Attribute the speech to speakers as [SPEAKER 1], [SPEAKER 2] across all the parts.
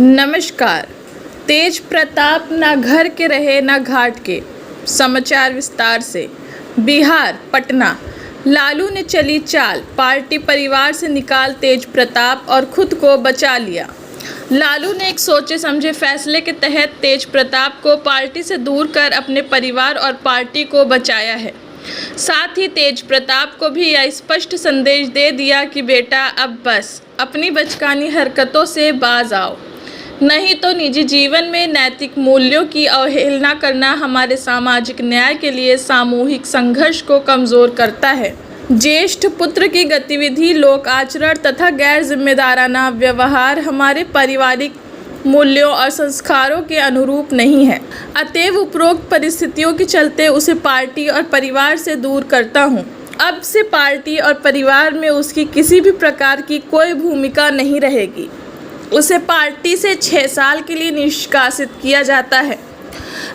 [SPEAKER 1] नमस्कार। तेज प्रताप ना घर के रहे ना घाट के। समाचार विस्तार से। बिहार पटना, लालू ने चली चाल, पार्टी परिवार से निकाल तेज प्रताप और खुद को बचा लिया। लालू ने एक सोचे समझे फैसले के तहत तेज प्रताप को पार्टी से दूर कर अपने परिवार और पार्टी को बचाया है। साथ ही तेज प्रताप को भी यह स्पष्ट संदेश दे दिया कि बेटा अब बस अपनी बचकानी हरकतों से बाज आओ, नहीं तो निजी जीवन में नैतिक मूल्यों की अवहेलना करना हमारे सामाजिक न्याय के लिए सामूहिक संघर्ष को कमजोर करता है। ज्येष्ठ पुत्र की गतिविधि, लोक आचरण तथा गैर जिम्मेदाराना व्यवहार हमारे पारिवारिक मूल्यों और संस्कारों के अनुरूप नहीं है। अतएव उपरोक्त परिस्थितियों के चलते उसे पार्टी और परिवार से दूर करता हूँ। अब से पार्टी और परिवार में उसकी किसी भी प्रकार की कोई भूमिका नहीं रहेगी। उसे पार्टी से 6 साल के लिए निष्कासित किया जाता है।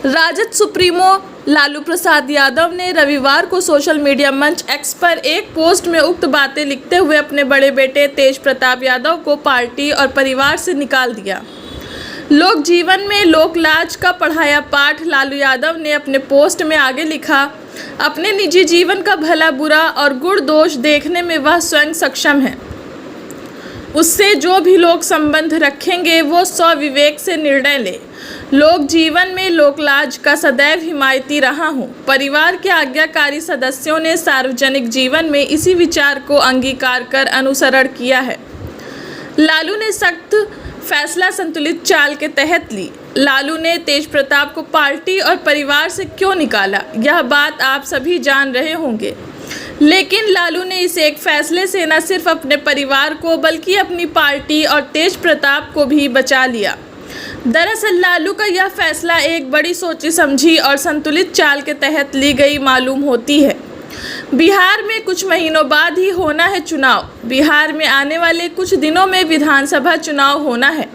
[SPEAKER 1] राजद सुप्रीमो लालू प्रसाद यादव ने रविवार को सोशल मीडिया मंच एक्स पर एक पोस्ट में उक्त बातें लिखते हुए अपने बड़े बेटे तेज प्रताप यादव को पार्टी और परिवार से निकाल दिया। लोक जीवन में लोकलाज का पढ़ाया पाठ लालू यादव ने अपने पोस्ट में आगे लिखा, अपने निजी जीवन का भला बुरा और गुण दोष देखने में वह स्वयं सक्षम है। उससे जो भी लोग संबंध रखेंगे वो स्वविवेक से निर्णय ले। लोक जीवन में लोकलाज का सदैव हिमायती रहा हूँ। परिवार के आज्ञाकारी सदस्यों ने सार्वजनिक जीवन में इसी विचार को अंगीकार कर अनुसरण किया है। लालू ने सख्त फैसला संतुलित चाल के तहत ली। लालू ने तेज प्रताप को पार्टी और परिवार से क्यों निकाला, यह बात आप सभी जान रहे होंगे। लेकिन लालू ने इस एक फैसले से न सिर्फ अपने परिवार को बल्कि अपनी पार्टी और तेज प्रताप को भी बचा लिया। दरअसल लालू का यह फैसला एक बड़ी सोची समझी और संतुलित चाल के तहत ली गई मालूम होती है। बिहार में कुछ महीनों बाद ही होना है चुनाव। बिहार में आने वाले कुछ दिनों में विधानसभा चुनाव होना है।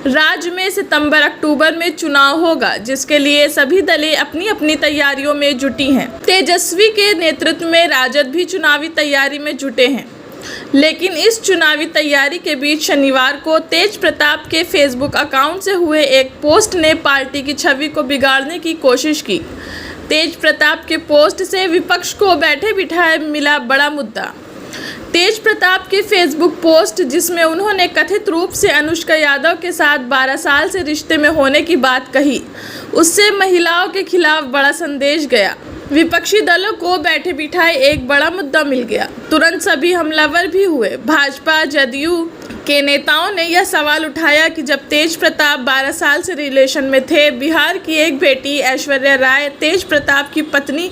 [SPEAKER 1] राज्य में सितंबर अक्टूबर में चुनाव होगा, जिसके लिए सभी दलें अपनी अपनी तैयारियों में जुटी हैं। तेजस्वी के नेतृत्व में राजद भी चुनावी तैयारी में जुटे हैं। लेकिन इस चुनावी तैयारी के बीच शनिवार को तेज प्रताप के फेसबुक अकाउंट से हुए एक पोस्ट ने पार्टी की छवि को बिगाड़ने की कोशिश की। तेज प्रताप के पोस्ट से विपक्ष को बैठे बिठाए मिला बड़ा मुद्दा। तेज प्रताप के फेसबुक पोस्ट, जिसमें उन्होंने कथित रूप से अनुष्का यादव के साथ 12 साल से रिश्ते में होने की बात कही, उससे महिलाओं के खिलाफ बड़ा संदेश गया। विपक्षी दलों को बैठे बिठाए एक बड़ा मुद्दा मिल गया। तुरंत सभी हमलावर भी हुए। भाजपा जदयू के नेताओं ने यह सवाल उठाया कि जब तेज प्रताप 12 साल से रिलेशन में थे, बिहार की एक बेटी ऐश्वर्या राय तेज प्रताप की पत्नी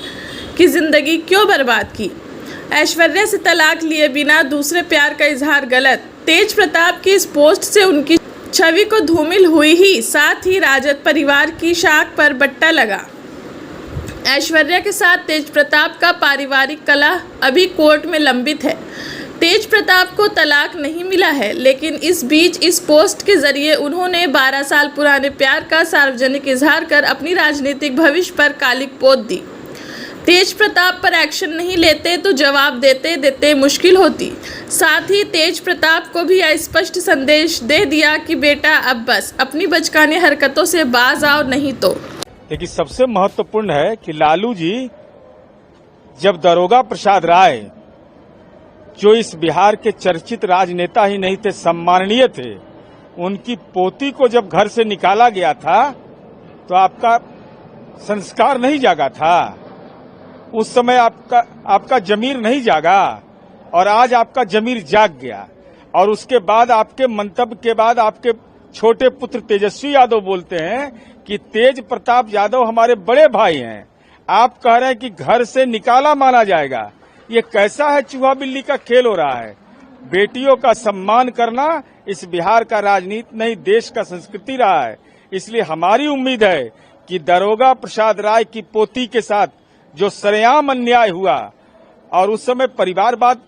[SPEAKER 1] की जिंदगी क्यों बर्बाद की। ऐश्वर्या से तलाक लिए बिना दूसरे प्यार का इजहार गलत। तेज प्रताप की इस पोस्ट से उनकी छवि को धूमिल हुई ही साथ ही राजद परिवार की शाख पर बट्टा लगा। ऐश्वर्या के साथ तेज प्रताप का पारिवारिक कलह अभी कोर्ट में लंबित है। तेज प्रताप को तलाक नहीं मिला है, लेकिन इस बीच इस पोस्ट के जरिए उन्होंने 12 साल पुराने प्यार का सार्वजनिक इजहार कर अपनी राजनीतिक भविष्य पर कालिक पोत दी। तेज प्रताप पर एक्शन नहीं लेते तो जवाब देते देते मुश्किल होती। साथ ही तेज प्रताप को भी यह स्पष्ट संदेश दे दिया कि बेटा अब बस अपनी बचकानी हरकतों से बाज आओ, नहीं तो।
[SPEAKER 2] लेकिन सबसे महत्वपूर्ण है कि लालू जी जब दारोगा प्रसाद राय, जो इस बिहार के चर्चित राजनेता ही नहीं थे, सम्माननीय थे, उनकी पोती को जब घर से निकाला गया था तो आपका संस्कार नहीं जागा था। उस समय आपका जमीर नहीं जागा और आज आपका जमीर जाग गया। और उसके बाद आपके मंतव्य के बाद आपके छोटे पुत्र तेजस्वी यादव बोलते हैं कि तेज प्रताप यादव हमारे बड़े भाई हैं। आप कह रहे हैं कि घर से निकाला माना जाएगा। ये कैसा है, चूहा बिल्ली का खेल हो रहा है। बेटियों का सम्मान करना इस बिहार का राजनीति नहीं, देश का संस्कृति रहा है। इसलिए हमारी उम्मीद है कि दारोगा प्रसाद राय की पोती के साथ जो सरेआम अन्याय हुआ, और उस समय परिवारवाद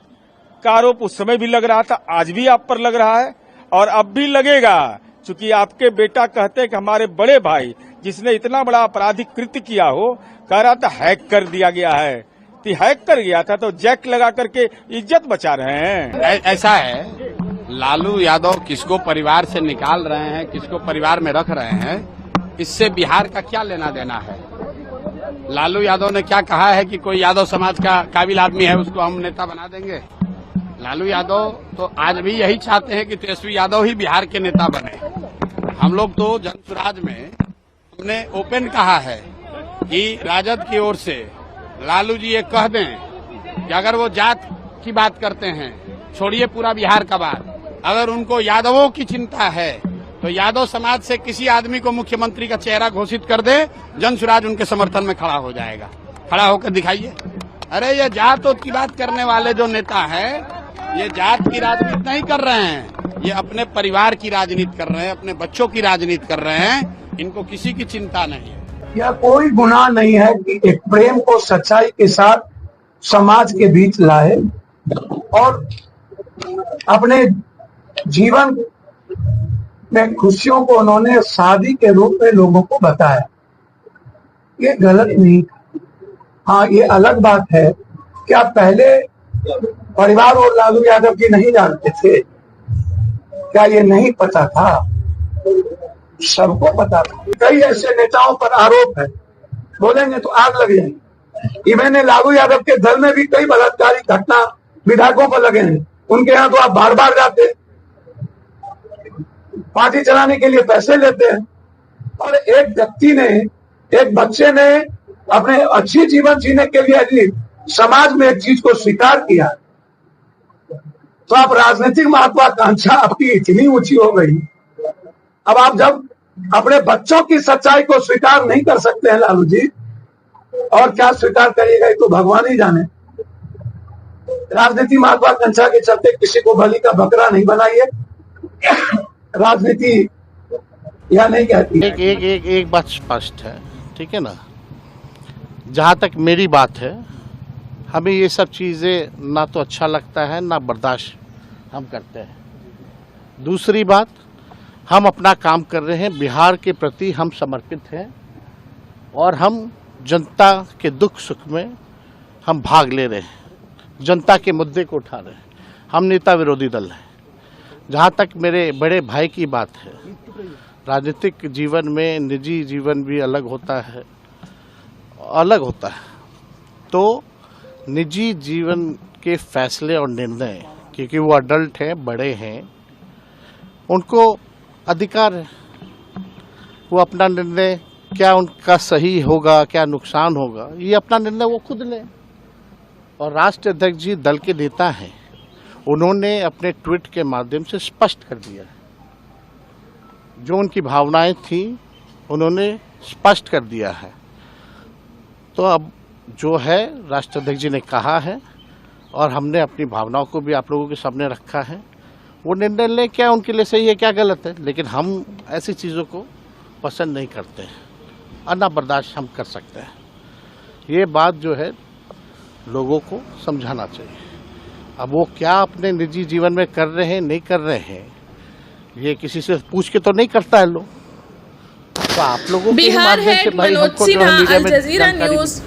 [SPEAKER 2] का आरोप उस समय भी लग रहा था, आज भी आप पर लग रहा है और अब भी लगेगा, चूंकि आपके बेटा कहते हैं कि हमारे बड़े भाई जिसने इतना बड़ा आपराधिक कृत्य किया हो, कह रहा था हैक कर दिया गया है। तो हैक कर गया था तो जैक लगा करके इज्जत बचा रहे हैं।
[SPEAKER 3] ऐसा है लालू यादव किसको परिवार से निकाल रहे हैं, किसको परिवार में रख रहे हैं, इससे बिहार का क्या लेना देना है। लालू यादव ने क्या कहा है कि कोई यादव समाज का काबिल आदमी है उसको हम नेता बना देंगे। लालू यादव तो आज भी यही चाहते हैं कि तेजस्वी यादव ही बिहार के नेता बने। हम लोग तो जनसुराज में हमने ओपन कहा है कि राजद की ओर से लालू जी ये कह दें कि अगर वो जात की बात करते हैं, छोड़िए पूरा बिहार का बात, अगर उनको यादवों की चिंता है तो यादव समाज से किसी आदमी को मुख्यमंत्री का चेहरा घोषित कर दे, जनसुराज उनके समर्थन में खड़ा हो जाएगा। खड़ा होकर दिखाइए। अरे ये जात की बात करने वाले जो नेता है, ये जात की राजनीति नहीं कर रहे हैं, ये अपने परिवार की राजनीति कर रहे हैं, अपने बच्चों की राजनीति कर रहे हैं। इनको किसी की चिंता नहीं है।
[SPEAKER 4] यह कोई गुनाह नहीं है कि एक प्रेम को सच्चाई के साथ समाज के बीच लाए और अपने जीवन में खुशियों को उन्होंने शादी के रूप में लोगों को बताया। ये गलत नहीं। हाँ, ये अलग बात है कि आप पहले परिवार और लालू यादव की नहीं जानते थे क्या? ये नहीं पता था? सबको पता था। कई ऐसे नेताओं पर आरोप है, बोलेंगे तो आग लग जाएगी। मैंने लालू यादव के दल में भी कई बलात्कारी घटना विधायकों पर लगे हैं। उनके यहाँ तो आप बार बार जाते हैं, पार्टी चलाने के लिए पैसे लेते हैं। और एक व्यक्ति ने, एक बच्चे ने अपने अच्छी जीवन जीने के लिए यदि समाज में एक चीज को स्वीकार किया तो आप राजनीतिक महत्वाकांक्षा आपकी इतनी ऊंची हो गई। अब आप जब अपने बच्चों की सच्चाई को स्वीकार नहीं कर सकते हैं लालू जी, और क्या स्वीकार करिएगा ये तो भगवान ही जाने। राजनीति महत्वाकांक्षा के चलते किसी को बलि का बकरा नहीं बनाइए। राजनीति यह नहीं कहती।
[SPEAKER 5] एक बात स्पष्ट है, ठीक है ना, जहाँ तक मेरी बात है, हमें ये सब चीज़ें ना तो अच्छा लगता है ना बर्दाश्त हम करते हैं। दूसरी बात, हम अपना काम कर रहे हैं, बिहार के प्रति हम समर्पित हैं और हम जनता के दुख सुख में हम भाग ले रहे हैं, जनता के मुद्दे को उठा रहे हैं। हम नेता विरोधी दल हैं। जहाँ तक मेरे बड़े भाई की बात है, राजनीतिक जीवन में निजी जीवन भी अलग होता है, तो निजी जीवन के फैसले और निर्णय, क्योंकि वो अडल्ट हैं, बड़े हैं, उनको अधिकार है, वो अपना निर्णय क्या उनका सही होगा, क्या नुकसान होगा, ये अपना निर्णय वो खुद लें। और राष्ट्रीय अध्यक्ष जी दल के नेता हैं, उन्होंने अपने ट्वीट के माध्यम से स्पष्ट कर दिया है, जो उनकी भावनाएं थी उन्होंने स्पष्ट कर दिया है। तो अब जो है राष्ट्रीय अध्यक्ष जी ने कहा है और हमने अपनी भावनाओं को भी आप लोगों के सामने रखा है, वो निर्णय लें, क्या उनके लिए सही है क्या गलत है। लेकिन हम ऐसी चीज़ों को पसंद नहीं करते हैं और ना बर्दाश्त हम कर सकते हैं। ये बात जो है लोगों को समझाना चाहिए। अब वो क्या अपने निजी जीवन में कर रहे हैं नहीं कर रहे हैं, ये किसी से पूछ के तो नहीं करता है लोग। तो आप लोगों के
[SPEAKER 1] बिहार है मनोज सिन्हा, अल जजीरा न्यूज।